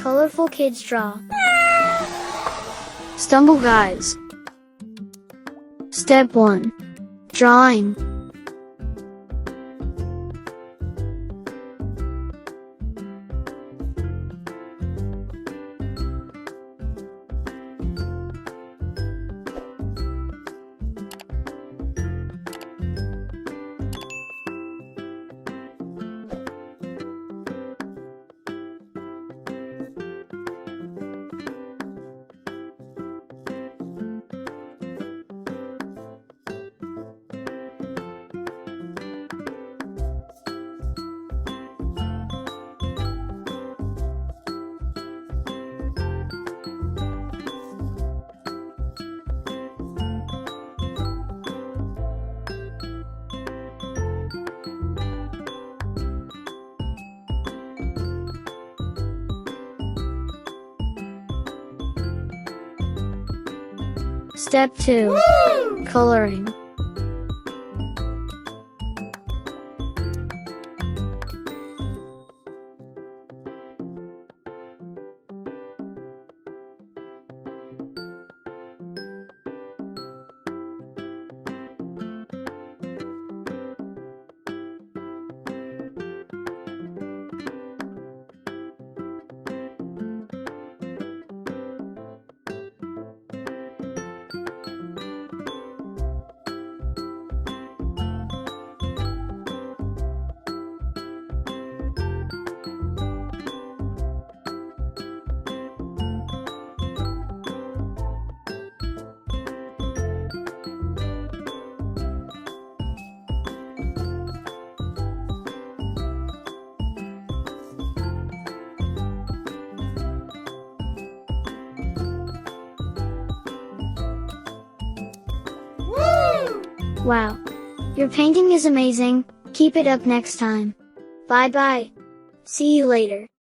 colorful kids draw. Stumble guys. Step 1. Drawing. Step 2. Coloring. Wow. Your painting is amazing. Keep it up next time. Bye bye. See you later.